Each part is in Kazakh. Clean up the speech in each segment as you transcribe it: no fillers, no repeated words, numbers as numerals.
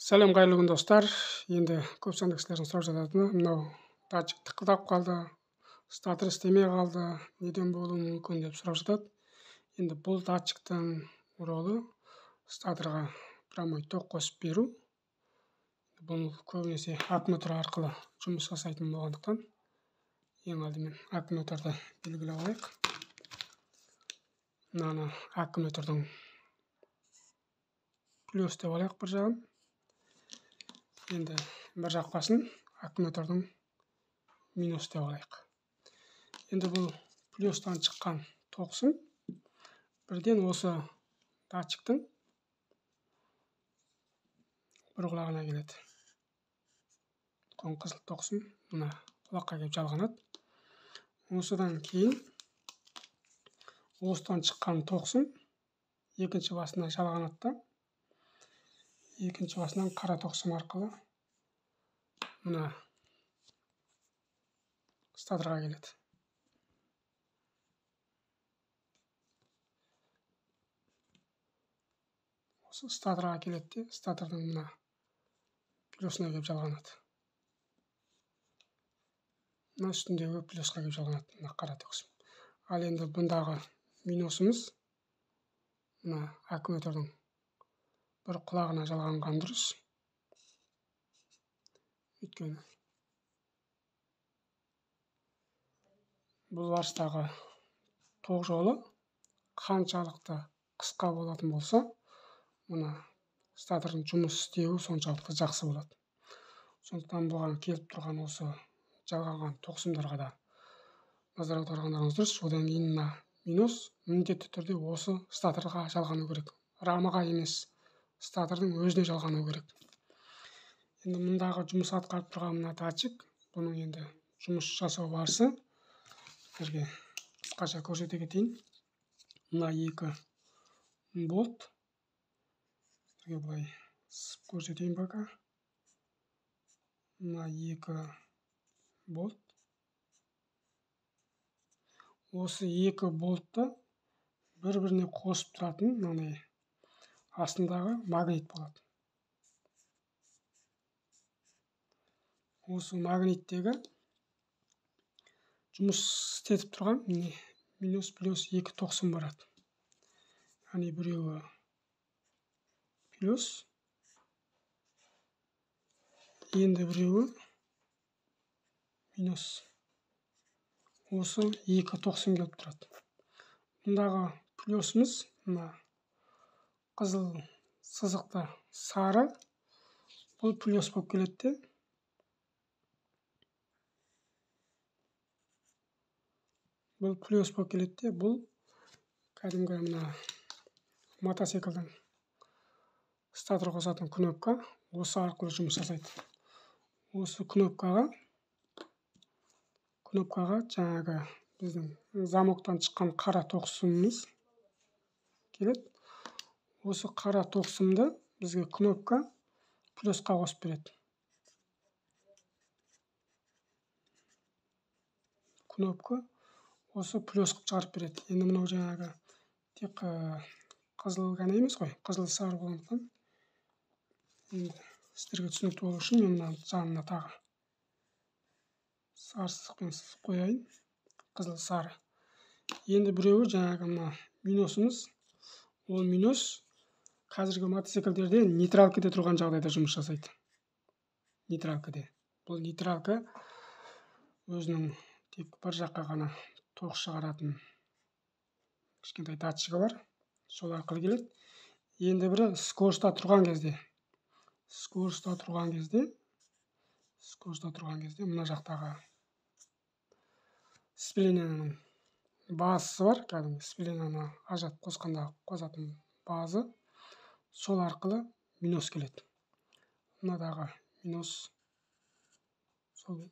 Сәлем, қайырлы күн достар. Енді көп санды кісілердің сұрап жататыны мынау датчик тықылдап қалды, статор істемей қалды, неден болуы мүмкін деп сұрап жатады. Енді бұл датчиктің ролі статорға прямой ток қосып беру. Бұл көбінесе аккумулятор арқылы жұмыс жасайтын болғандықтан ең алдымен аккумуляторды белгілеп алайық. Мынаны аккумулятордың плюс деп алайық бір жағын. Енді бір жақпасын аккумулятордың минус деп алайық. Енді бұл плюстан шыққан тоқсын бірден осы датчиктің бір құлағына келеді. Қызыл тоқсын мына құлаққа келіп жалғанады. Осыдан кейін осыдан шыққан тоқсын екінші басына жалғанады да екінші басынан қара тоқсым арқылы мына статорға келеді. Осы статорға келеді де статордың мына плюсына келіп жалғанады. Мына үстіндегі плюсқа келіп жалғанады, мына қара тоқсым. Ал енді бұндағы минусымыз мына аккумулятордың бір құлағына жалғанған дұрыс. Өйткені бұл барыстағы ток жолы қаншалықты қысқа болатын болса, мына статордың жұмыс істеуі соншалықты жақсы болады. Сондықтан бұған келіп тұрған осы жалғанған тоқсымдарға да назар аударғандарыңыз дұрыс. Одан кейін мына минус міндетті түрде осы статорға жалғану керек. Рамаға емес, статордың өзіне жалғану керек. Енді мұндағы жұмыс атқарып тұрған мына датчик, бұның енді жұмыс жасау барысы сіздерге қысқаша көрсете кетейін. Мына екі болт. Сіздерге былай көрсетейін пока. Мына екі болт. Осы екі болтты бір-біріне қосып тұратын мынандай астындағы магнит болады. Осы магниттегі жұмыс істетіп тұрған минус плюс екі тоқсын барады. Яғни біреуі плюс, енді біреуі минус. Осы екі тоқсын келіп тұрады. Бұндағы плюсіміз мына қызыл сызықты сары. Бұл плюс болып келеді де бұл плюс болып келеді де бұл кәдімгі мына мотоциклдің статор қосатын кнопка. Осы арқылы жұмыс жасайды. Осы кнопкаға жаңағы біздің замоктан шыққан қара тоқсымымыз келеді. Осы қара тоқсымды бізге кнопка плюсқа қосып береді. Кнопка осы плюс қылып шығарып береді. Енді мынау жаңағы тек қызыл ғана емес қой, қызыл сары болғандықтан енді сіздерге түсінікті болу үшін мен мына жанына тағы сары сызықпен сызып қояйын. Қызыл сары. Енді біреуі жаңағы мына минусымыз. Ол минус қазіргі мотоциклдерде нейтралкада тұрған жағдайда жұмыс жасайды. Нейтралкада. Бұл нейтралка өзінің тек бір жаққа ғана ток шығаратын кішкентай датчигі бар. Сол арқылы келеді. Енді бірі скоростьта тұрған кезде мына жақтағы сцеплениенің базасы бар. Кәдімгі сцепленияны ажыратып қосқанда қосатын базы. Сол арқылы минус келеді. Мынадағы минус сол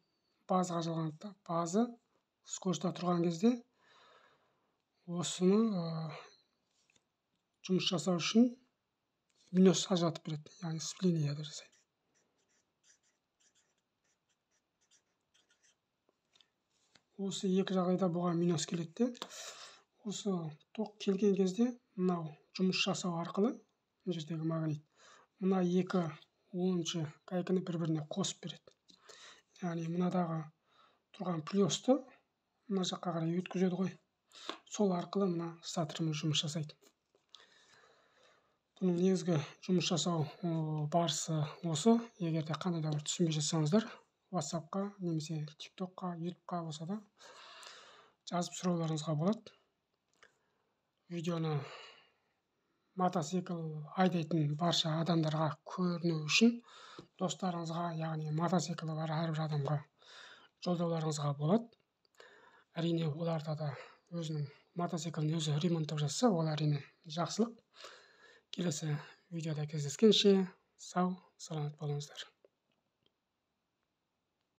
базаға жалғанады. Базы скоростьта тұрған кезде осыны жұмыс жасау үшін минус ажыратып береді. Яғни сцепленияда жасайды. Осы екі жағдайда бұған минус келеді. Осы ток келген кезде мынау жұмыс жасау арқылы мына жердегі магнит мына екі оныншы гайканы бір-біріне қосып береді. Яғни мынадағы тұрған плюсты мына жаққа қарай өткізеді ғой. Сол арқылы мына статорымыз жұмыс жасайды. Бұның негізгі жұмыс жасау барысы осы. Егер де қандай да бір түсінбей жатсаңыздар, WhatsApp-қа немесе TikTok-қа, YouTube-қа болса да жазып сұрауларыңызға болады. Видеоны мотоцикл айдайтын барша адамдарға көріну үшін достарыңызға, яғни мотоциклі бар әрбір адамға жолдауларыңызға болады. Әрине, оларда да өзінің мотоциклін өзі ремонттап жатса, ол әрине жақсылық. Келесі видеода кездескенше сау, саламат болыңыздар.